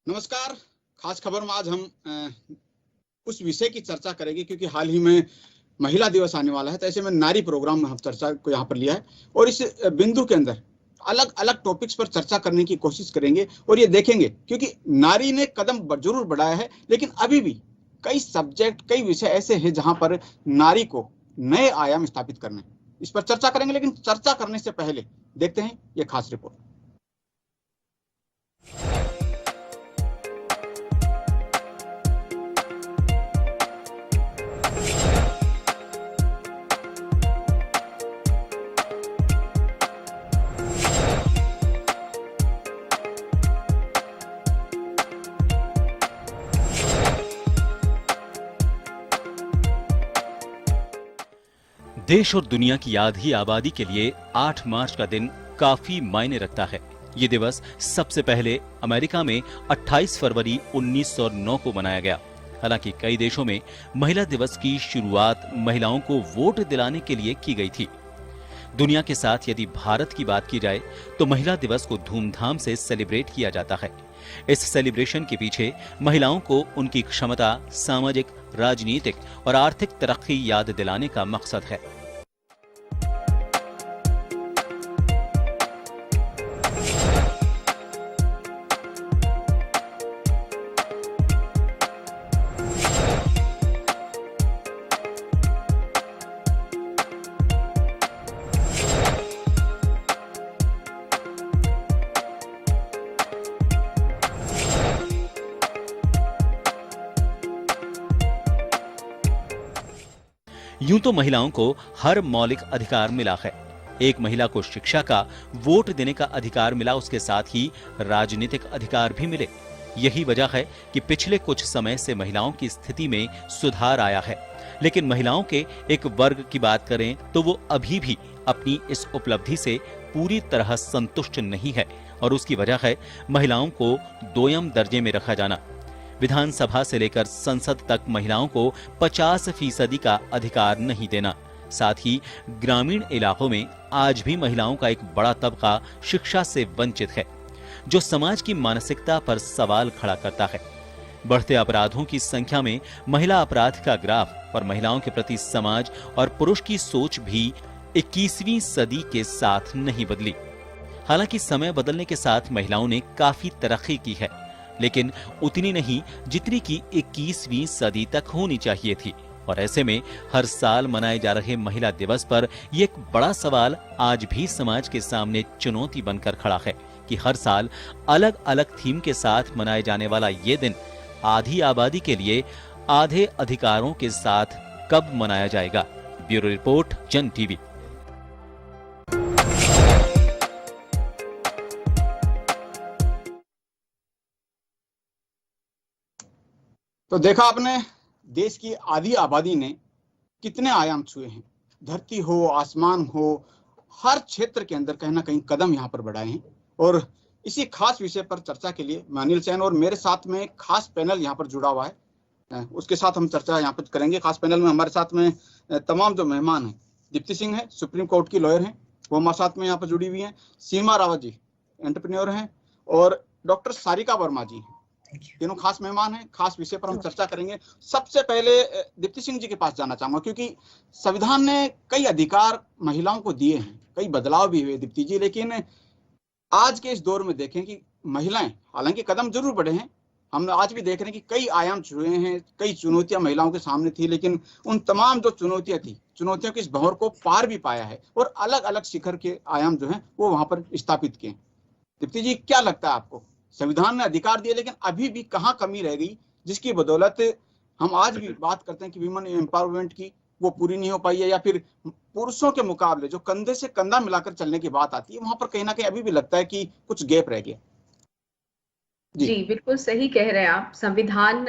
नमस्कार। खास खबर में आज हम उस विषय की चर्चा करेंगे क्योंकि हाल ही में महिला दिवस आने वाला है, तो ऐसे में नारी प्रोग्राम में हम चर्चा को यहाँ पर लिया है और इस बिंदु के अंदर अलग अलग टॉपिक्स पर चर्चा करने की कोशिश करेंगे और ये देखेंगे क्योंकि नारी ने कदम जरूर बढ़ाया है, लेकिन अभी भी कई सब्जेक्ट, कई विषय ऐसे हैं जहां पर नारी को नए आयाम स्थापित करने, इस पर चर्चा करेंगे। लेकिन चर्चा करने से पहले देखते हैं ये खास रिपोर्ट। देश और दुनिया की आधी आबादी के लिए 8 मार्च का दिन काफी मायने रखता है। ये दिवस सबसे पहले अमेरिका में 28 फरवरी 1909 को मनाया गया। हालांकि कई देशों में महिला दिवस की शुरुआत महिलाओं को वोट दिलाने के लिए की गई थी। दुनिया के साथ यदि भारत की बात की जाए तो महिला दिवस को धूमधाम से सेलिब्रेट किया जाता है। इस सेलिब्रेशन के पीछे महिलाओं को उनकी क्षमता, सामाजिक, राजनीतिक और आर्थिक तरक्की याद दिलाने का मकसद है। यूं तो महिलाओं को हर मौलिक अधिकार मिला है। एक महिला को शिक्षा का, वोट देने का अधिकार मिला, उसके साथ ही राजनीतिक अधिकार भी मिले। यही वजह है कि पिछले कुछ समय से महिलाओं की स्थिति में सुधार आया है। लेकिन महिलाओं के एक वर्ग की बात करें तो वो अभी भी अपनी इस उपलब्धि से पूरी तरह संतुष्ट नहीं है और उसकी वजह है महिलाओं को दोयम दर्जे में रखा जाना। विधानसभा से लेकर संसद तक महिलाओं को 50% का अधिकार नहीं देना। साथ ही ग्रामीण इलाकों में आज भी महिलाओं का एक बड़ा तबका शिक्षा से वंचित है, जो समाज की मानसिकता पर सवाल खड़ा करता है। बढ़ते अपराधों की संख्या में महिला अपराध का ग्राफ और महिलाओं के प्रति समाज और पुरुष की सोच भी 21वीं सदी के साथ नहीं बदली। हालांकि समय बदलने के साथ महिलाओं ने काफी तरक्की की है, लेकिन उतनी नहीं जितनी कि 21वीं सदी तक होनी चाहिए थी। और ऐसे में हर साल मनाए जा रहे महिला दिवस पर यह एक बड़ा सवाल आज भी समाज के सामने चुनौती बनकर खड़ा है कि हर साल अलग अलग थीम के साथ मनाए जाने वाला ये दिन आधी आबादी के लिए आधे अधिकारों के साथ कब मनाया जाएगा। ब्यूरो रिपोर्ट, जन टीवी। तो देखा आपने, देश की आधी आबादी ने कितने आयाम छुए हैं। धरती हो, आसमान हो, हर क्षेत्र के अंदर कहीं ना कहीं कदम यहाँ पर बढ़ाए हैं। और इसी खास विषय पर चर्चा के लिए मैं अनिल सैन और मेरे साथ में खास पैनल यहाँ पर जुड़ा हुआ है, उसके साथ हम चर्चा यहाँ पर करेंगे। खास पैनल में हमारे साथ में तमाम जो मेहमान हैं, दीप्ति सिंह है, सुप्रीम कोर्ट की लॉयर हैं, वो हमारे साथ में यहाँ पर जुड़ी हुई हैं। सीमा रावत जी एंटरप्रेन्योर हैं और डॉक्टर सारिका वर्मा जी हैं। तीनों खास मेहमान हैं। खास विषय पर हम चर्चा करेंगे। सबसे पहले दीप्ति सिंह जी के पास जाना चाहूंगा क्योंकि संविधान ने कई अधिकार महिलाओं को दिए हैं, कई बदलाव भी हुए दीप्ति जी, लेकिन आज के इस दौर में देखें कि महिलाएं, हालांकि कदम जरूर बढ़े हैं, हम आज भी देख रहे हैं कि कई आयाम छुए हैं, कई चुनौतियां महिलाओं के सामने थी, लेकिन उन तमाम जो चुनौतियां थी, चुनौतियों की इस भंवर को पार भी पाया है और अलग अलग शिखर के आयाम जो हैं वो वहां पर स्थापित किए। दीप्ति जी, क्या लगता है आपको, संविधान ने अधिकार दिए लेकिन अभी भी कहाँ कमी रह गई जिसकी बदौलत हम आज भी बात करते हैं कि विमेन एम्पावरमेंट की, वो पूरी नहीं हो पाई है, या फिर पुरुषों के मुकाबले जो कंधे से कंधा मिलाकर चलने की बात आती है वहां पर कहीं ना कहीं अभी भी लगता है कि कुछ गैप रह गया। जी, बिल्कुल सही कह रहे हैं आप। संविधान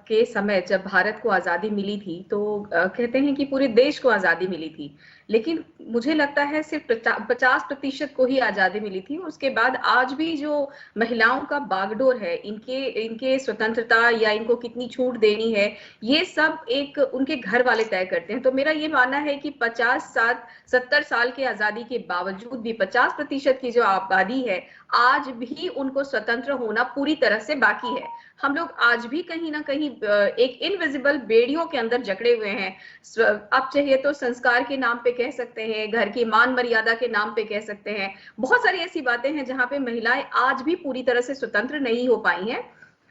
के समय जब भारत को आजादी मिली थी तो कहते हैं कि पूरे देश को आजादी मिली थी, लेकिन मुझे लगता है सिर्फ 50% को ही आजादी मिली थी। उसके बाद आज भी जो महिलाओं का बागडोर है, इनके स्वतंत्रता या इनको कितनी छूट देनी है, ये सब एक उनके घर वाले तय करते हैं। तो मेरा ये मानना है कि 70 साल की आजादी के बावजूद भी 50% की जो आबादी है, आज भी उनको स्वतंत्र होना पूरी तरह से बाकी है। हम लोग आज भी कहीं ना कहीं एक इनविजिबल बेड़ियों के अंदर जकड़े हुए हैं। आप चाहिए तो संस्कार के नाम पे कह सकते हैं, घर की मान मर्यादा के नाम पे कह सकते हैं, बहुत सारी ऐसी बातें हैं जहां पे महिलाएं आज भी पूरी तरह से स्वतंत्र नहीं हो पाई हैं।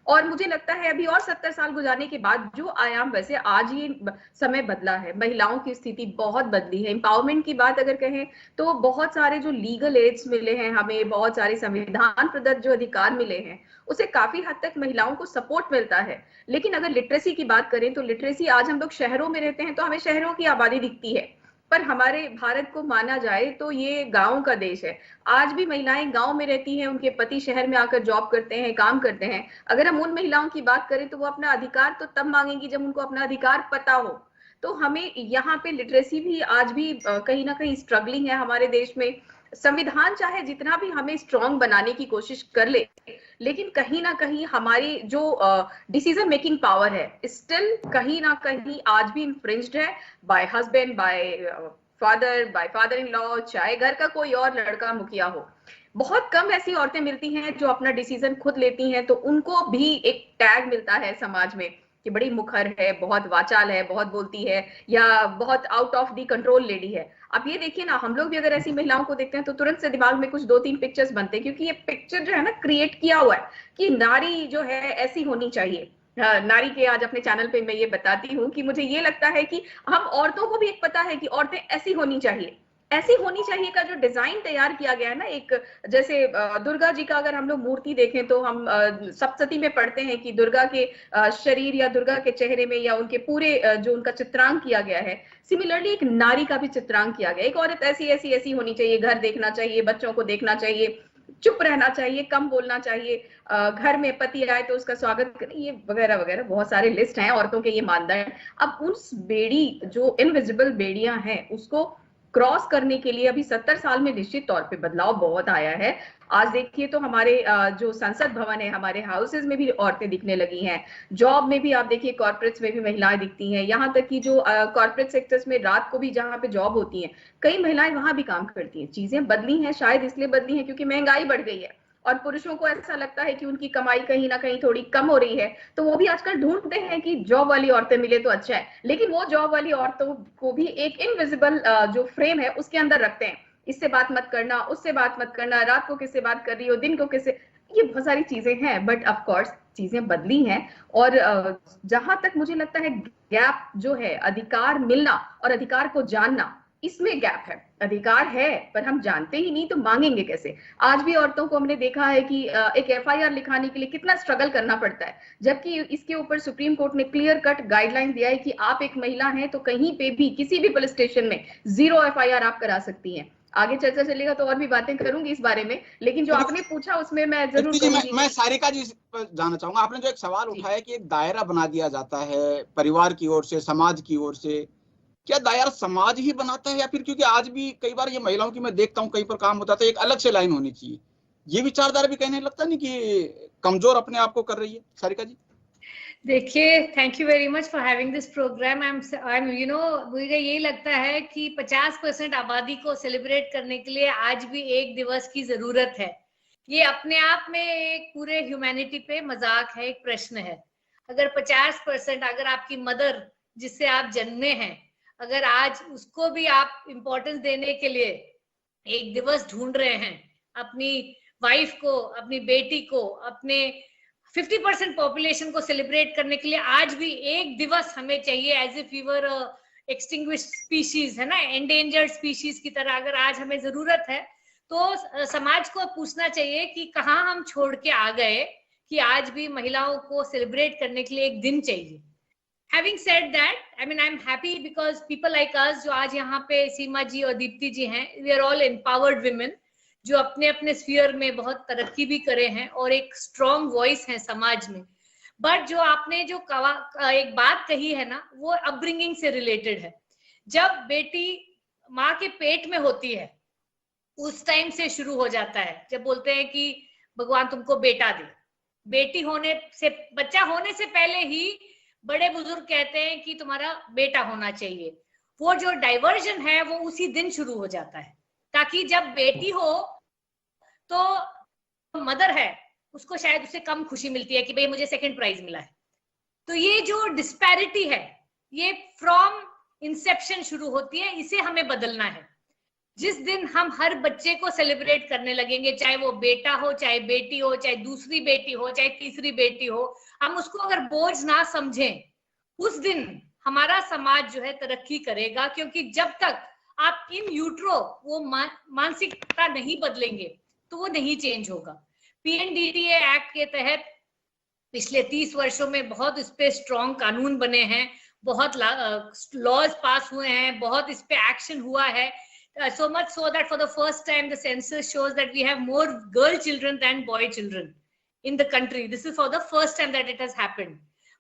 और मुझे लगता है अभी और 70 साल गुजारने के बाद जो आयाम, वैसे आज ये समय बदला है, महिलाओं की स्थिति बहुत बदली है। एम्पावरमेंट की बात अगर कहें तो बहुत सारे जो लीगल एड्स मिले हैं हमें, बहुत सारे संविधान प्रदत्त जो अधिकार मिले हैं, उसे काफी हद तक महिलाओं को सपोर्ट मिलता है। लेकिन अगर लिटरेसी की बात करें तो लिटरेसी, आज हम लोग शहरों में रहते हैं तो हमें शहरों की आबादी दिखती है, पर हमारे भारत को माना जाए तो ये गांव का देश है। आज भी महिलाएं गांव में रहती हैं, उनके पति शहर में आकर जॉब करते हैं, काम करते हैं। अगर हम उन महिलाओं की बात करें तो वो अपना अधिकार तो तब मांगेंगी जब उनको अपना अधिकार पता हो। तो हमें यहाँ पे लिटरेसी भी आज भी कहीं ना कहीं स्ट्रगलिंग है हमारे देश में। संविधान चाहे जितना भी हमें स्ट्रांग बनाने की कोशिश कर ले, लेकिन कहीं ना कहीं हमारी जो डिसीजन मेकिंग पावर है स्टिल कहीं ना कहीं आज भी इन्फ्रिंज्ड है bye husband, bye father in law, चाहे घर का कोई और लड़का मुखिया हो। बहुत कम ऐसी औरतें मिलती हैं जो अपना डिसीजन खुद लेती हैं, तो उनको भी एक टैग मिलता है समाज में कि बड़ी मुखर है, बहुत वाचाल है, बहुत बोलती है, या बहुत out of the control lady है। अब ये देखिए ना, हम लोग भी अगर ऐसी महिलाओं को देखते हैं तो तुरंत से दिमाग में कुछ 2-3 पिक्चर्स बनते हैं, क्योंकि ये पिक्चर जो है ना क्रिएट किया हुआ है कि नारी जो है ऐसी होनी चाहिए। नारी के आज अपने चैनल पे मैं ये बताती हूँ कि मुझे ये लगता है कि हम औरतों को भी एक पता है कि औरतें ऐसी होनी चाहिए, ऐसी होनी चाहिए का जो डिजाइन तैयार किया गया है ना, एक जैसे दुर्गा जी का अगर हम लोग मूर्ति देखें तो हम सप्तशती में पढ़ते हैं कि दुर्गा के शरीर या दुर्गा के चेहरे में या उनके पूरे जो उनका चित्रांक किया गया है, सिमिलरली एक नारी का भी चित्रांक किया गया। एक औरत ऐसी ऐसी ऐसी होनी चाहिए, घर देखना चाहिए, बच्चों को देखना चाहिए, चुप रहना चाहिए, कम बोलना चाहिए, घर में पति आए तो उसका स्वागत करें, ये वगैरह वगैरह बहुत सारे लिस्ट हैं औरतों के ये मानदंड। अब उस बेड़ी जो इनविजिबल बेड़ियां हैं उसको क्रॉस करने के लिए अभी 70 साल में निश्चित तौर पे बदलाव बहुत आया है। आज देखिए तो हमारे जो संसद भवन है, हमारे हाउसेज में भी औरतें दिखने लगी हैं, जॉब में भी आप देखिए कॉर्पोरेट्स में भी महिलाएं दिखती हैं, यहाँ तक कि जो कॉर्पोरेट सेक्टर्स में रात को भी जहाँ पे जॉब होती है कई महिलाएं वहां भी काम करती हैं। चीजें बदली हैं, शायद इसलिए बदली हैं क्योंकि महंगाई बढ़ गई है और पुरुषों को ऐसा लगता है कि उनकी कमाई कहीं ना कहीं थोड़ी कम हो रही है, तो वो भी आजकल ढूंढते हैं कि जॉब वाली औरतें मिले तो अच्छा है। लेकिन वो जॉब वाली औरतों को भी एक इनविजिबल जो फ्रेम है उसके अंदर रखते हैं, इससे बात मत करना, उससे बात मत करना, रात को किससे बात कर रही हो, दिन को किससे, ये बहुत सारी चीजें हैं। बट ऑफ कोर्स चीजें बदली हैं और जहां तक मुझे लगता है गैप जो है अधिकार मिलना और अधिकार को जानना, इसमें गैप है। अधिकार है पर हम जानते ही नहीं तो मांगेंगे कैसे। आज भी औरतों को हमने देखा है कि एक एफआईआर लिखाने के लिए कितना स्ट्रगल करना पड़ता है, जबकि इसके ऊपर सुप्रीम कोर्ट ने क्लियर कट गाइडलाइन दिया है कि आप एक महिला हैं तो कहीं पे भी किसी भी पुलिस स्टेशन में 0 एफआईआर आप करा सकती हैं। आगे चर्चा चलेगा तो और भी बातें करूंगी इस बारे में, लेकिन जो आपने पूछा उसमें मैं जरूर मैं सारिका जी जानना चाहूंगा, आपने जो एक सवाल उठाया कि एक दायरा बना दिया जाता है परिवार की ओर से, समाज की ओर से, क्या दायरा समाज ही बनाता है या फिर, क्योंकि आज भी कई बार ये महिलाओं की मैं देखता हूँ कहीं पर काम होता है एक अलग से लाइन होनी चाहिए, ये विचारधारा भी कहने लगता नहीं कि कमजोर अपने आप को कर रही है? सारिका जी देखिए, thank you very much for having this programme. I am you know, मुझे यही लगता है कि 50% आबादी को सेलिब्रेट करने के लिए आज भी एक दिवस की जरूरत है। ये अपने आप में एक पूरे ह्यूमैनिटी पे मजाक है, एक प्रश्न है। अगर 50%, अगर आपकी मदर जिससे आप जन्मे हैं, अगर आज उसको भी आप इम्पोर्टेंस देने के लिए एक दिवस ढूंढ रहे हैं, अपनी वाइफ को, अपनी बेटी को, अपने 50% पॉपुलेशन को सेलिब्रेट करने के लिए आज भी एक दिवस हमें चाहिए, as if we were extinguished species, है ना, एंडेंजर्ड स्पीशीज की तरह। अगर आज हमें जरूरत है तो समाज को पूछना चाहिए कि कहाँ हम छोड़ के आ गए कि आज भी महिलाओं को सेलिब्रेट करने के लिए एक दिन चाहिए। Having said that, I mean, I'm happy because people like us जो आज यहाँ पे सीमा जी और दीप्ति जी हैं, we are all empowered women जो अपने अपने स्फीयर में बहुत तरक्की भी करे हैं और एक स्ट्रॉन्ग वॉइस है समाज में। बट जो आपने जो एक बात कही है ना, वो अपब्रिंगिंग से रिलेटेड है। जब बेटी माँ के पेट में होती है उस टाइम से शुरू हो जाता है, जब बोलते हैं कि भगवान तुमको बेटा दे। बेटी होने से, बच्चा होने से पहले ही बड़े बुजुर्ग कहते हैं कि तुम्हारा बेटा होना चाहिए। वो जो डाइवर्जन है वो उसी दिन शुरू हो जाता है, ताकि जब बेटी हो तो मदर है उसको शायद उससे कम खुशी मिलती है कि भाई मुझे सेकंड प्राइज मिला है। तो ये जो डिस्पैरिटी है ये फ्रॉम इंसेप्शन शुरू होती है, इसे हमें बदलना है। जिस दिन हम हर बच्चे को सेलिब्रेट करने लगेंगे, चाहे वो बेटा हो, चाहे बेटी हो, चाहे दूसरी बेटी हो, चाहे तीसरी बेटी हो, हम उसको अगर बोझ ना समझें, उस दिन हमारा समाज जो है तरक्की करेगा। क्योंकि जब तक आप इन यूट्रो वो मानसिकता नहीं बदलेंगे तो वो नहीं चेंज होगा। पीएनडीटीए एक्ट के तहत पिछले 30 वर्षों में बहुत इस पे स्ट्रॉन्ग कानून बने हैं, बहुत लॉज पास हुए हैं, बहुत इस पे एक्शन हुआ है। So much so that for the first time the census shows that we have more girl children than boy children in the country. This is for the first time that it has happened.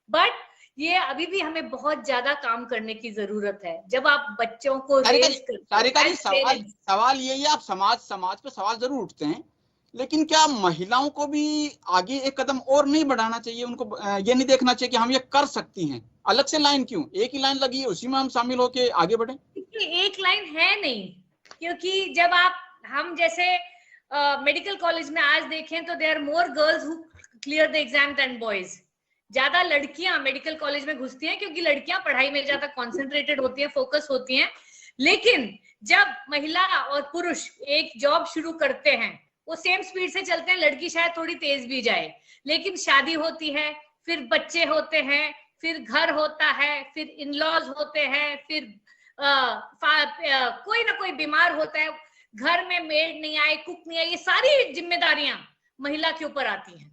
But ये अभी भी हमें बहुत ज्यादा काम करने की जरूरत है। जब आप बच्चों को सवाल ये है, आप समाज पे सवाल जरूर उठते हैं, लेकिन क्या महिलाओं को भी आगे एक कदम और नहीं बढ़ाना चाहिए? उनको ये नहीं देखना चाहिए कि हम ये कर सकती हैं? अलग से लाइन क्यों? एक ही लाइन लगी है, उसी में हम शामिल होके आगे बढ़े। एक लाइन है नहीं, क्योंकि जब हम जैसे मेडिकल कॉलेज में आज देखें तो there are more girls who clear the exam than boys. ज्यादा लड़कियां मेडिकल कॉलेज में घुसती हैं क्योंकि लड़कियां पढ़ाई में ज्यादा कॉन्सेंट्रेटेड होती हैं, फोकस होती हैं। लेकिन जब महिला और पुरुष एक जॉब शुरू करते हैं वो सेम स्पीड से चलते हैं, लड़की शायद थोड़ी तेज भी जाए, लेकिन शादी होती है, फिर बच्चे होते हैं, फिर घर होता है, फिर इन लॉज होते हैं, फिर कोई ना कोई बीमार होता है, घर में मेड नहीं आए, कुक नहीं आए, ये सारी जिम्मेदारियां महिला के ऊपर आती हैं।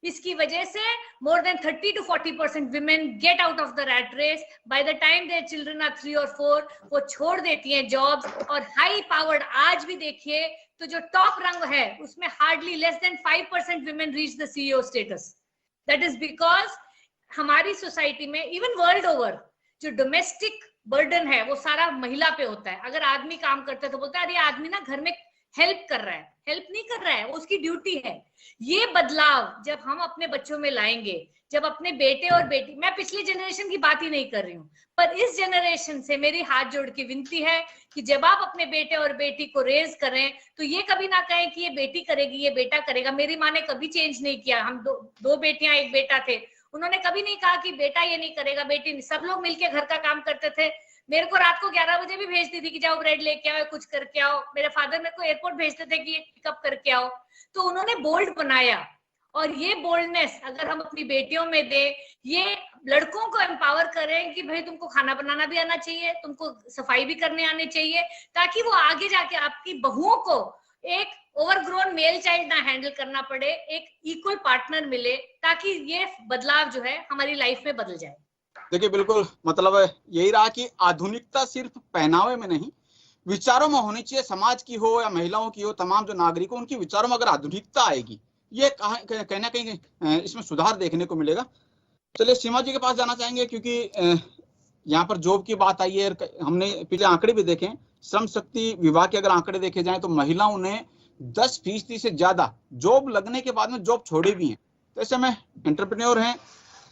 इसकी वजह से more than 30 to 40% women get out of the rat race. By the time their children are 3 or 4, वो छोड़ देती हैं जॉब्स। और हाई पावर्ड आज भी देखिए तो जो टॉप रंग है उसमें hardly less than 5% women reach the CEO status. That is because हमारी सोसाइटी में, इवन वर्ल्ड ओवर, जो डोमेस्टिक बर्डन है वो सारा महिला पे होता है। अगर आदमी काम करता है तो बोलता है अरे आदमी ना घर में हेल्प कर रहा है, हेल्प नहीं कर रहा है, वो उसकी ड्यूटी है। ये बदलाव जब हम अपने बच्चों में लाएंगे, जब अपने बेटे और बेटी, मैं पिछली जनरेशन की बात ही नहीं कर रही हूँ, पर इस जनरेशन से मेरी हाथ जोड़ के विनती है कि जब आप अपने बेटे और बेटी को रेज करें तो ये कभी ना कहें कि ये बेटी करेगी, ये बेटा करेगा। मेरी माँ ने कभी चेंज नहीं किया। हम दो बेटियां एक बेटा थे, उन्होंने कभी नहीं कहा कि बेटा ये नहीं करेगा, बेटी नहीं। सब लोग मिलके घर का काम करते थे। मेरे को रात को 11 बजे भी भेजती थी कि जाओ ब्रेड लेके आओ, कुछ करके आओ। मेरे फादर मेरे को एयरपोर्ट भेजते थे कि पिकअप करके आओ। तो उन्होंने बोल्ड बनाया, और ये बोल्डनेस अगर हम अपनी बेटियों में दें, ये लड़कों को एम्पावर करें कि भाई तुमको खाना बनाना भी आना चाहिए, तुमको सफाई भी करने आने चाहिए, ताकि वो आगे जाके आपकी बहुओं को एक ओवरग्रोन मेल चाइल्ड ना हैंडल करना पड़े, एक इक्वल पार्टनर मिले, ताकि ये बदलाव जो है हमारी लाइफ में बदल जाए। देखिए, बिल्कुल मतलब यही रहा कि आधुनिकता सिर्फ पहनावे में नहीं, विचारों में होनी चाहिए। समाज की हो या महिलाओं की हो, तमाम जो नागरिक हो, उनकी विचारों में अगर आधुनिकता आएगी, ये कहीं ना कहीं इसमें सुधार देखने को मिलेगा। चलिए सीमा जी के पास जाना चाहेंगे, क्योंकि यहाँ पर जॉब की बात आई है। हमने पिछले आंकड़े भी देखे, श्रम शक्ति विभाग के अगर आंकड़े देखे जाएं तो महिलाओं ने 10% से ज्यादा जॉब लगने के बाद में जॉब छोड़े भी हैं। तो ऐसे में एंटरप्रेन्योर हैं।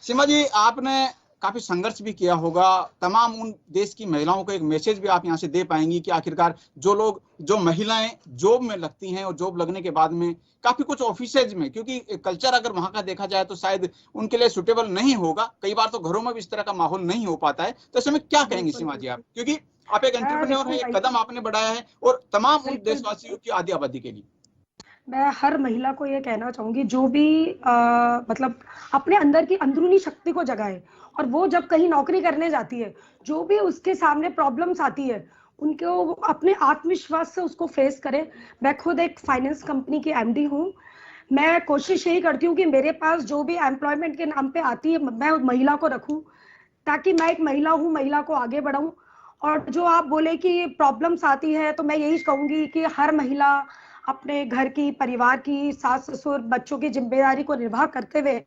सीमा जी, आपने काफी संघर्ष भी किया होगा। तमाम उन देश की महिलाओं को एक मैसेज भी आप यहाँ से दे पाएंगी कि आखिरकार जो महिलाएं जॉब में लगती हैं और जॉब लगने के बाद में काफी कुछ ऑफिसेज में, क्योंकि कल्चर अगर वहां का देखा जाए तो शायद उनके लिए सुटेबल नहीं होगा, कई बार तो घरों में भी इस तरह का माहौल नहीं हो पाता है। तो ऐसे में क्या कहेंगे सीमा जी आप, क्योंकि आप एक एंटरप्रेन्योर हैं, एक कदम आपने बढ़ाया है और तमाम उन देशवासियों की आधी आबादी के लिए? मैं हर महिला को ये कहना चाहूंगी, जो भी मतलब अपने अंदर की अंदरूनी शक्ति को जगाए, और वो जब कहीं नौकरी करने जाती है, जो भी उसके सामने प्रॉब्लम्स आती है, उनको अपने आत्मविश्वास से उसको फेस करे। मैं खुद एक फाइनेंस कंपनी की एमडी हूँ। मैं कोशिश यही करती हूँ कि मेरे पास जो भी एम्प्लॉयमेंट के नाम पे आती है, मैं महिला को रखूँ, ताकि मैं एक महिला हूँ, महिला को आगे बढ़ाऊँ। और जो आप बोले कि प्रॉब्लम्स आती है, तो मैं यही कहूँगी कि हर महिला अपने घर की, परिवार की, सास ससुर, बच्चों की जिम्मेदारी को निर्वाह करते हुए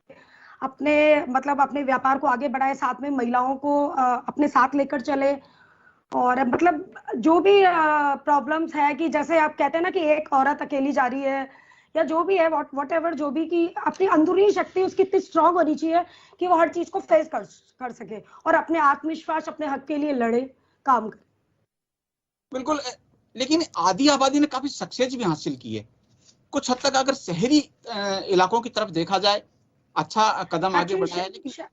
अपने व्यापार को आगे बढ़ाए, साथ में महिलाओं को अपने साथ लेकर चले। और मतलब जो भी प्रॉब्लम्स है कि जैसे आप कहते हैं ना कि एक औरत अकेली जा रही है या जो भी है वॉट एवर, जो भी, कि अपनी अंदरूनी शक्ति उसकी इतनी स्ट्रांग होनी चाहिए कि वो हर चीज को फेस कर सके और अपने आत्मविश्वास, अपने हक के लिए लड़े, काम करे। बिल्कुल, लेकिन आधी आबादी ने काफी सक्सेस भी हासिल की है कुछ हद तक। अगर शहरी इलाकों की तरफ देखा जाए, अच्छा कदम आगे बढ़ाया है, लेकिन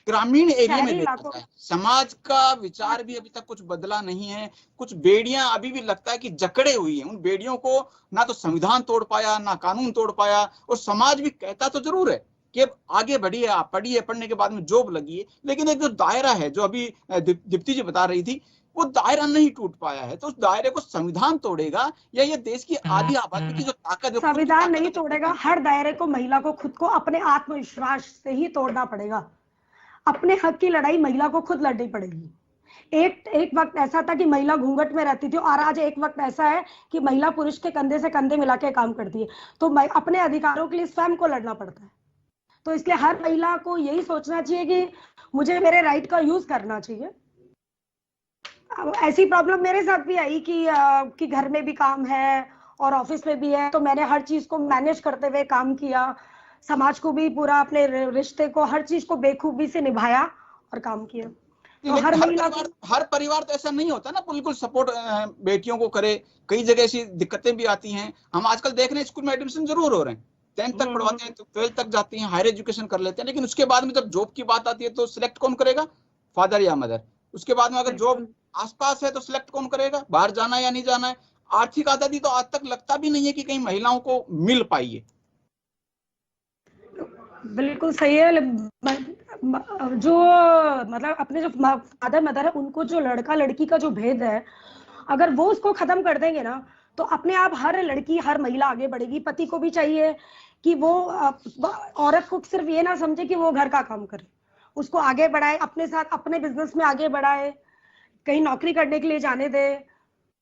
ग्रामीण एरिया में देखा जाए समाज का विचार भी अभी तक कुछ बदला नहीं है। कुछ बेड़ियां अभी भी लगता है कि जकड़े हुई हैं। उन बेड़ियों को ना तो संविधान तोड़ पाया, ना कानून तोड़ पाया, और समाज भी कहता तो जरूर है कि अब आगे बढ़िए, आप पढ़िए, पढ़ने के बाद में जॉब लगी है, लेकिन एक जो दायरा है, जो अभी दीप्ति जी बता रही थी, वो दायरा नहीं टूट पाया है। तो उस दायरे को संविधान तोड़ेगा या ये देश की आधी आबादी की जो ताकत है? संविधान नहीं तोड़ेगा, हर दायरे को महिला को खुद को अपने आत्मविश्वास से ही तोड़ना पड़ेगा। अपने हक की लड़ाई महिला को खुद लड़नी पड़ेगी। एक वक्त ऐसा था कि महिला घूंघट में रहती थी, और आज एक वक्त ऐसा है कि महिला पुरुष के कंधे से कंधे मिला के काम करती है। तो अपने अधिकारों के लिए स्वयं को लड़ना पड़ता है। तो इसलिए हर महिला को यही सोचना चाहिए कि मुझे मेरे राइट का यूज करना चाहिए। ऐसी प्रॉब्लम मेरे साथ भी आई कि घर में भी काम है और ऑफिस में भी है, तो मैंने हर चीज को मैनेज करते हुए काम किया, समाज को भी पूरा, अपने रिश्ते को, हर चीज को बेखूबी से निभाया और काम किया। तो हर परिवार तो ऐसा नहीं होता ना, बिल्कुल सपोर्ट बेटियों को करे। कई जगह ऐसी दिक्कतें भी आती हैं। हम आजकल देख रहे हैं स्कूल में एडमिशन जरूर हो रहे हैं, 10th तक पढ़वाते हैं, तो 12th तक जाती हैं, हायर एजुकेशन कर लेते हैं, लेकिन उसके बाद में जब जॉब की बात आती है तो सिलेक्ट कौन करेगा? फादर या मदर। उसके बाद में अगर जॉब आसपास है तो सिलेक्ट कौन करेगा? बाहर जाना है या नहीं जाना है? आर्थिक आजादी तो आज तक लगता भी नहीं है कि कहीं महिलाओं को मिल पाई है। बिल्कुल सही है। जो मतलब अपने जो फादर मदर है, उनको जो लड़का लड़की का जो भेद है, अगर वो उसको खत्म कर देंगे ना, तो अपने आप हर लड़की, हर महिला आगे बढ़ेगी। पति को भी चाहिए कि वो औरत को सिर्फ ये ना समझे कि वो घर का काम करे, उसको आगे बढ़ाए, अपने साथ अपने बिजनेस में आगे बढ़ाए, कहीं नौकरी करने के लिए जाने दे।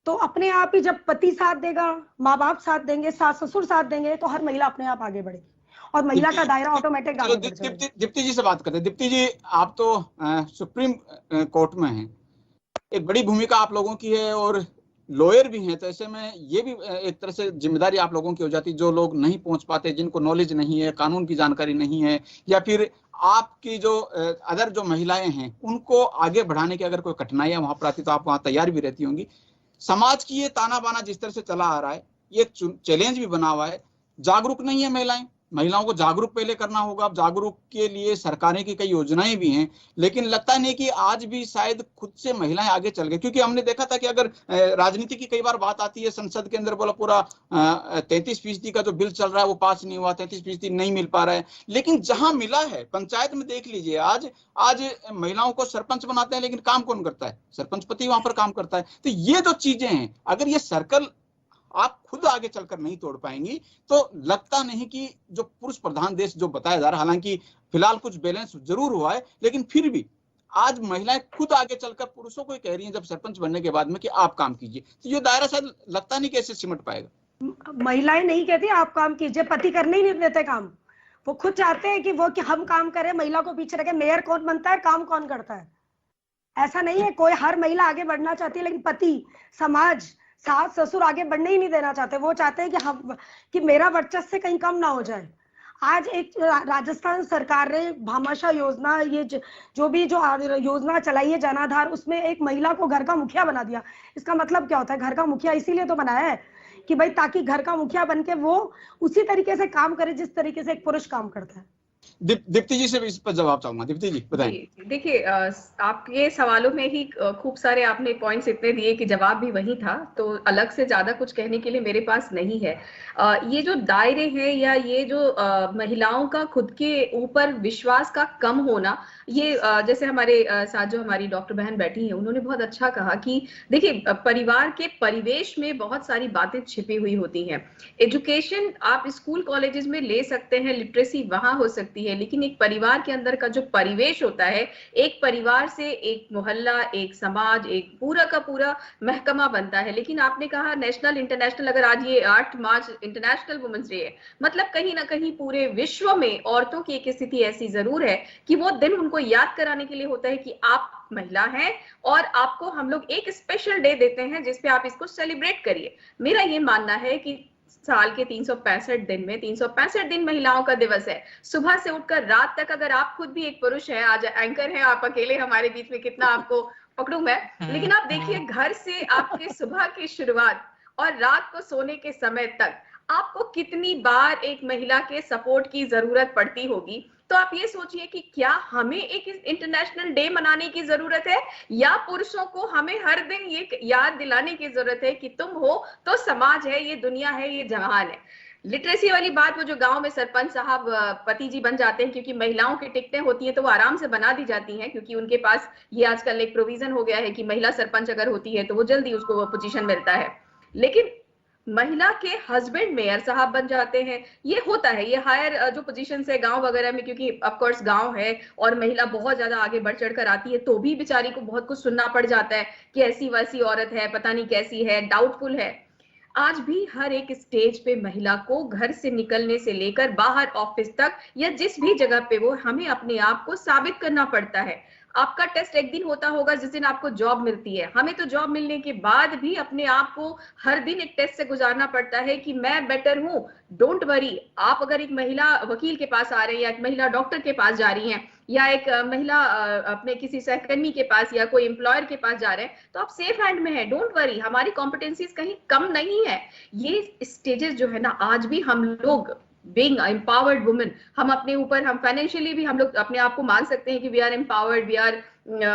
तो अपने आप ही जब पति साथ देगा, माँ बाप साथ देंगे, सास ससुर साथ देंगे, तो हर महिला अपने आप आगे बढ़ेगी और महिला का दायरा ऑटोमेटिक आगे बढ़ जाएगा। दीप्ति जी से बात करते हैं। दीप्ति जी, आप तो सुप्रीम कोर्ट में हैं, एक बड़ी भूमिका आप लोगों की है और लॉयर भी हैं, तो ऐसे में ये भी एक तरह से जिम्मेदारी आप लोगों की हो जाती है। जो लोग नहीं पहुंच पाते, जिनको नॉलेज नहीं है, कानून की जानकारी नहीं है, या फिर आपकी जो अदर जो महिलाएं हैं उनको आगे बढ़ाने की अगर कोई कठिनाइयां वहां पर आती तो आप वहां तैयार भी रहती होंगी। समाज की ये ताना बाना जिस तरह से चला आ रहा है, ये चैलेंज भी बना हुआ है। जागरूक नहीं है महिलाओं को जागरूक पहले करना होगा। अब जागरूक के लिए सरकारें की कई योजनाएं भी हैं, लेकिन लगता नहीं कि आज भी शायद खुद से महिलाएं आगे चल गए। क्योंकि हमने देखा था कि अगर राजनीति की कई बार बात आती है, संसद के अंदर बोला पूरा 33% का जो बिल चल रहा है वो पास नहीं हुआ, 33% नहीं मिल पा रहा है। लेकिन जहां मिला है, पंचायत में देख लीजिए, आज महिलाओं को सरपंच बनाते हैं, लेकिन काम कौन करता है? सरपंच पति वहां पर काम करता है। तो ये जो चीजें हैं, अगर ये सर्कल आप खुद आगे चलकर नहीं तोड़ पाएंगी तो लगता नहीं कि जो पुरुष प्रधान देश जो बताया जा रहा है, हालांकि फिलहाल कुछ बैलेंस जरूर हुआ है, लेकिन फिर भी आज महिलाएं खुद आगे चलकर पुरुषों को ही कह रही हैं जब सरपंच बनने के बाद में कि आप काम कीजिए। तो ये दायरा शायद लगता नहीं कैसे सिमट पाएगा। महिलाएं नहीं कहती आप काम कीजिए, पति करने ही नहीं देते काम। वो खुद चाहते हैं कि हम काम करें, महिला को पीछे रखें। मेयर कौन बनता है, काम कौन करता है? ऐसा नहीं है। कोई, हर महिला आगे बढ़ना चाहती है, लेकिन पति, समाज, सास ससुर आगे बढ़ने ही नहीं देना चाहते। वो चाहते हैं कि मेरा वर्चस्व कहीं कम ना हो जाए। आज एक राजस्थान सरकार ने भामाशाह योजना, ये जो योजना चलाई है, जनाधार, उसमें एक महिला को घर का मुखिया बना दिया। इसका मतलब क्या होता है? घर का मुखिया इसीलिए तो बनाया है कि भाई ताकि घर का मुखिया बनके वो उसी तरीके से काम करे जिस तरीके से एक पुरुष काम करता है। दीप्ति जी से इस पर जवाब चाहूंगा। दीप्ति जी बताइए। देखिए, आपके सवालों में ही खूब सारे आपने पॉइंट्स इतने दिए कि जवाब भी वही था, तो अलग से ज्यादा कुछ कहने के लिए मेरे पास नहीं है। ये जो दायरे हैं या ये जो महिलाओं का खुद के ऊपर विश्वास का कम होना, ये जैसे हमारे साथ जो हमारी डॉक्टर बहन बैठी हैं, उन्होंने बहुत अच्छा कहा कि देखिए, परिवार के परिवेश में बहुत सारी बातें छिपी हुई होती हैं। एजुकेशन आप स्कूल कॉलेजेस में ले सकते हैं, लिटरेसी वहां हो सकती सकती है, लेकिन एक परिवार के अंदर का जो परिवेश होता है, एक परिवार से एक मोहल्ला, एक समाज, एक पूरा का पूरा महकमा बनता है। लेकिन आपने कहा नेशनल इंटरनेशनल, अगर आज ये 8 मार्च इंटरनेशनल वुमेन्स डे है, मतलब कहीं ना कहीं पूरे विश्व में औरतों की एक स्थिति ऐसी जरूर है कि वो दिन उनको याद कराने के लिए होता है कि आप महिला हैं और आपको हम लोग एक स्पेशल डे देते हैं जिसपे आप इसको सेलिब्रेट करिए। मेरा ये मानना है कि साल के 365 दिन में 365 दिन महिलाओं का दिवस है। सुबह से उठकर रात तक, अगर आप खुद भी एक पुरुष हैं, आज एंकर हैं आप अकेले हमारे बीच में, कितना आपको पकड़ूं मैं, लेकिन आप देखिए घर से आपके सुबह की शुरुआत और रात को सोने के समय तक आपको कितनी बार एक महिला के सपोर्ट की जरूरत पड़ती होगी। तो आप ये सोचिए कि क्या हमें एक इंटरनेशनल डे मनाने की जरूरत है या पुरुषों को हमें हर दिन ये याद दिलाने की जरूरत है कि तुम हो तो समाज है, ये दुनिया है, ये जहान है। लिटरेसी वाली बात, वो जो गांव में सरपंच साहब पति जी बन जाते हैं, क्योंकि महिलाओं की टिकटें होती है तो वो आराम से बना दी जाती हैं, क्योंकि उनके पास ये आजकल एक प्रोविजन हो गया है कि महिला सरपंच अगर होती है तो वो जल्दी उसको वो पोजीशन मिलता है। लेकिन महिला के हस्बैंड मेयर साहब बन जाते हैं, ये होता है, ये हायर जो पोजीशन है गांव वगैरह में, क्योंकि ऑफ कोर्स गांव है और महिला बहुत ज्यादा आगे बढ़ चढ़कर आती है तो भी बेचारी को बहुत कुछ सुनना पड़ जाता है कि ऐसी वैसी औरत है, पता नहीं कैसी है, डाउटफुल है। आज भी हर एक स्टेज पे महिला को घर से निकलने से लेकर बाहर ऑफिस तक या जिस भी जगह पे वो, हमें अपने आप को साबित करना पड़ता है। आपका टेस्ट एक दिन होता होगा जिस दिन आपको जॉब मिलती है, हमें तो जॉब मिलने के बाद भी अपने आप को हर दिन एक टेस्ट से गुजारना पड़ता है कि मैं बेटर हूं। डोंट वरी, आप अगर एक महिला वकील के पास आ रहे हैं या एक महिला डॉक्टर के पास जा रही हैं या एक महिला अपने किसी सहकर्मी के पास या कोई एम्प्लॉयर के पास जा रहे हैं तो आप सेफ हैंड में है। डोंट वरी, हमारी कॉम्पिटेंसीज कहीं कम नहीं है। ये स्टेजेस जो है ना, आज भी हम लोग बीइंग एम्पावर्ड वुमेन, हम अपने ऊपर, हम फाइनेंशियली भी हम लोग अपने आप को मान सकते हैं कि we are empowered, we are,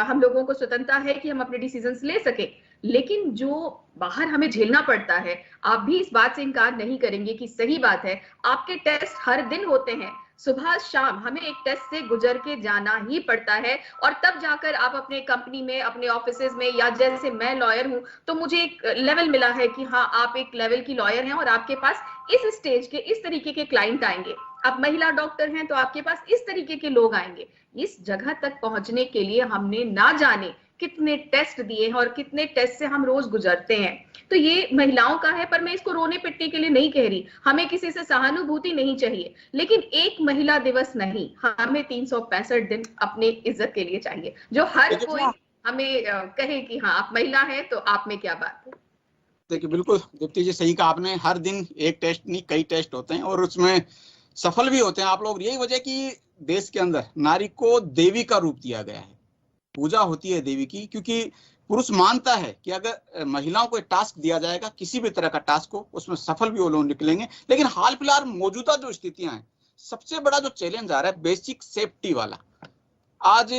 हम लोगों को स्वतंत्रता है कि हम अपने डिसीजंस ले सके। लेकिन जो बाहर हमें झेलना पड़ता है, आप भी इस बात से इनकार नहीं करेंगे कि सही बात है, आपके टेस्ट हर दिन होते हैं, सुबह शाम हमें एक टेस्ट से गुजर के जाना ही पड़ता है और तब जाकर आप अपने कंपनी में, अपने ऑफिसेज में, या जैसे मैं लॉयर हूं तो मुझे एक लेवल मिला है कि हाँ आप एक लेवल की लॉयर हैं और आपके पास इस स्टेज के इस तरीके के क्लाइंट आएंगे। आप महिला डॉक्टर हैं तो आपके पास इस तरीके के लोग आएंगे। इस जगह तक पहुंचने के लिए हमने ना जाने कितने टेस्ट दिए हैं और कितने टेस्ट से हम रोज गुजरते हैं। तो ये महिलाओं का है, पर मैं इसको रोने पिटने के लिए नहीं कह रही, हमें किसी से सहानुभूति नहीं चाहिए, लेकिन एक महिला दिवस नहीं, हमें 365 दिन अपने इज्जत के लिए चाहिए, जो हर कोई हमें कहे कि हाँ आप महिला हैं तो आप में क्या बात है। देखिए बिल्कुल दीप्ति जी सही कहा आपने, हर दिन एक टेस्ट नहीं कई टेस्ट होते हैं और उसमें सफल भी होते हैं आप लोग। यही वजह कि देश के अंदर नारी को देवी का रूप दिया गया है, पूजा होती है देवी की, क्योंकि पुरुष मानता है कि अगर महिलाओं को एक टास्क दिया जाएगा, किसी भी तरह का टास्क हो, उसमें सफल भी वो लोग निकलेंगे। लेकिन हाल फिलहाल मौजूदा जो स्थितियां हैं, सबसे बड़ा जो चैलेंज आ रहा है बेसिक सेफ्टी वाला। आज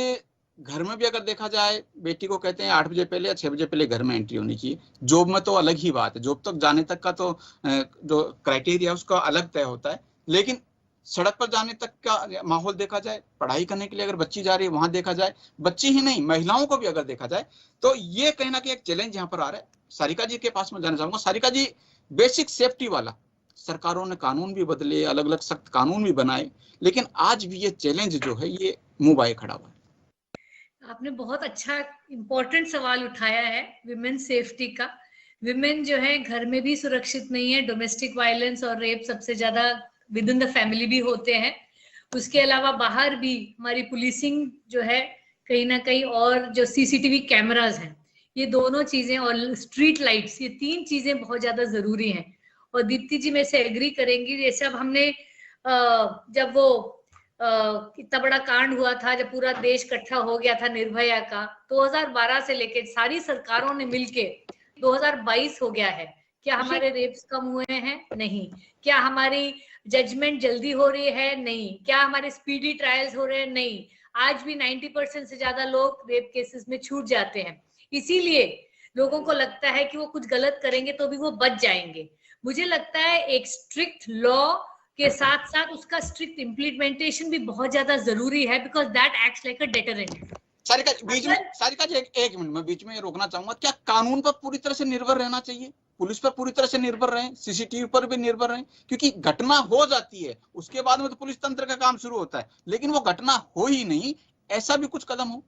घर में भी अगर देखा जाए, बेटी को कहते हैं 8 बजे पहले या 6 बजे पहले घर में एंट्री होनी चाहिए। जॉब में तो अलग ही बात है, जॉब तक जाने तक का तो जो क्राइटेरिया उसका अलग तय होता है। लेकिन सड़क पर जाने तक का माहौल देखा जाए, पढ़ाई करने के लिए अगर बच्ची जा रही है वहां देखा जाए, बच्ची ही नहीं महिलाओं को भी अगर देखा जाए, तो ये कहीं ना कहीं एक चैलेंज यहाँ पर आ रहा है। सारिका जी के पास में जाना चाहूंगा। सारिका जी, बेसिक सेफ्टी वाला सरकारों ने कानून भी बदले, अलग अलग सख्त कानून भी बनाए, लेकिन आज भी ये चैलेंज जो है ये मुंह बाए खड़ा हुआ है। आपने बहुत अच्छा इंपॉर्टेंट सवाल उठाया है विमेन सेफ्टी का। विमेन जो है घर में भी सुरक्षित नहीं है, डोमेस्टिक वायलेंस और रेप सबसे ज्यादा विद इन द फैमिली भी होते हैं। उसके अलावा बाहर भी हमारी पुलिसिंग जो है कहीं ना कहीं, और जो सीसीटीवी कैमरास हैं, ये दोनों चीजें, और स्ट्रीट लाइट्स, ये 3 चीजें बहुत ज्यादा जरूरी हैं। और दीप्ति जी मेरे से एग्री करेंगी, जैसे अब हमने जब वो इतना बड़ा कांड हुआ था, जब पूरा देश इकट्ठा हो गया था निर्भया का, 2012 से लेके सारी सरकारों ने मिलके 2022 हो गया है, क्या हमारे रेप्स कम हुए हैं? नहीं। क्या हमारी जजमेंट जल्दी हो रही है? नहीं। क्या हमारे स्पीडी ट्रायल्स हो रहे हैं? नहीं। आज भी 90% से ज्यादा लोग रेप केसेस में छूट जाते हैं। इसीलिए लोगों को लगता है कि वो कुछ गलत करेंगे तो भी वो बच जाएंगे। मुझे लगता है एक स्ट्रिक्ट लॉ के साथ साथ उसका स्ट्रिक्ट इम्प्लीमेंटेशन भी बहुत ज्यादा जरूरी है, because that acts like a deterrent. Sarika ji एक मिनट मैं बीच में रोकना चाहूंगा। क्या कानून पर पूरी तरह से निर्भर रहना चाहिए? पुलिस पर पूरी तरह से निर्भर रहें, सीसीटीवी पर भी निर्भर रहें, क्योंकि घटना हो जाती है उसके बाद में तो पुलिस तंत्र का काम शुरू होता है, लेकिन वो घटना हो ही नहीं, ऐसा भी कुछ कदम हो?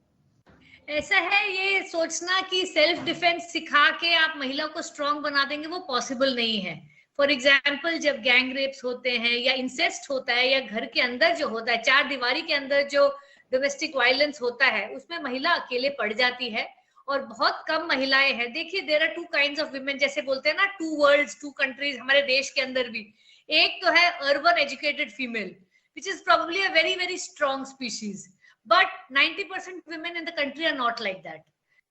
ऐसा है, ये सोचना कि सेल्फ डिफेंस सिखा के आप महिला को स्ट्रांग बना देंगे, वो पॉसिबल नहीं है। फॉर एग्जाम्पल, जब गैंग रेप्स होते हैं या इंसेस्ट होता है या घर के अंदर जो होता है, चार दीवारी के अंदर जो डोमेस्टिक वायलेंस होता है, उसमें महिला अकेले पड़ जाती है और बहुत कम महिलाएं हैं। देखिए, there are two kinds of women, जैसे बोलते हैं ना, टू वर्ल्ड्स टू कंट्रीज, हमारे देश के अंदर भी। एक तो है urban educated female, which is probably a very very strong species, but 90% women in the country are not like that.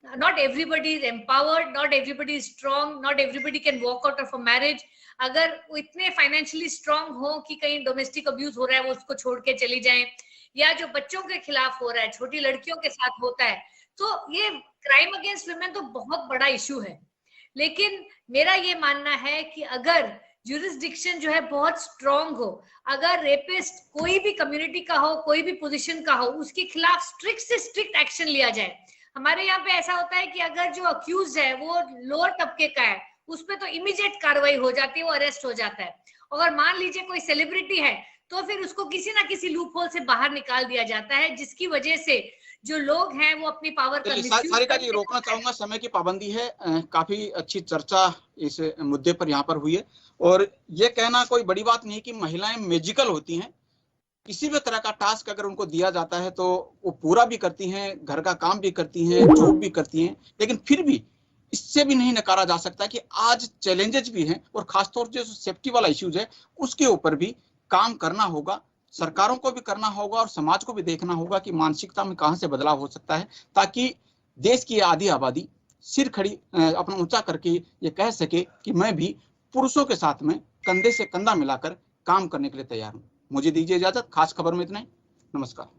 Not everybody is empowered, not everybody is strong, not everybody can walk out of a marriage. अगर वो इतने financially strong हो कि कहीं domestic abuse हो रहा है वो उसको छोड़ के चली जाएं, या जो बच्चों के खिलाफ हो रहा है, छोटी लड़कियों के साथ होता है, तो ये क्राइम अगेंस्ट वुमेन तो बहुत बड़ा इशू है। लेकिन मेरा ये मानना है कि अगर ज्यूरिसडिक्शन जो है बहुत स्ट्रांग हो, अगर रेपिस्ट कोई भी कम्युनिटी का हो, कोई भी पोजीशन का हो, उसके खिलाफ स्ट्रिक्ट से स्ट्रिक्ट एक्शन लिया जाए। हमारे यहाँ पे ऐसा होता है कि अगर जो अक्यूज है वो लोअर तबके का है, उस पे तो इमीडिएट कार्रवाई हो जाती है, वो अरेस्ट हो जाता है। अगर मान लीजिए कोई सेलिब्रिटी है तो फिर उसको किसी ना किसी लूप होल से बाहर निकाल दिया जाता है, जिसकी वजह से जो लोग हैं वो अपनी पावर का मिसयूज। सारिका जी, रोकना चाहूंगा, समय की पाबंदी है। काफी अच्छी चर्चा इस मुद्दे पर यहाँ पर हुई है, और ये कहना कोई बड़ी बात नहीं कि महिलाएं मैजिकल होती हैं। किसी भी तरह का टास्क अगर उनको दिया जाता है तो वो पूरा भी करती हैं, घर का काम भी करती हैं, जॉब भी करती हैं, लेकिन फिर भी इससे भी नहीं नकारा जा सकता कि आज चैलेंजेस भी हैं, और खासतौर से जो सेफ्टी वाला इश्यूज है उसके ऊपर भी काम करना होगा। सरकारों को भी करना होगा और समाज को भी देखना होगा कि मानसिकता में कहां से बदलाव हो सकता है, ताकि देश की आधी आबादी सिर खड़ी अपना ऊंचा करके ये कह सके कि मैं भी पुरुषों के साथ में कंधे से कंधा मिलाकर काम करने के लिए तैयार हूं। मुझे दीजिए इजाजत, खास खबर में इतना ही। नमस्कार।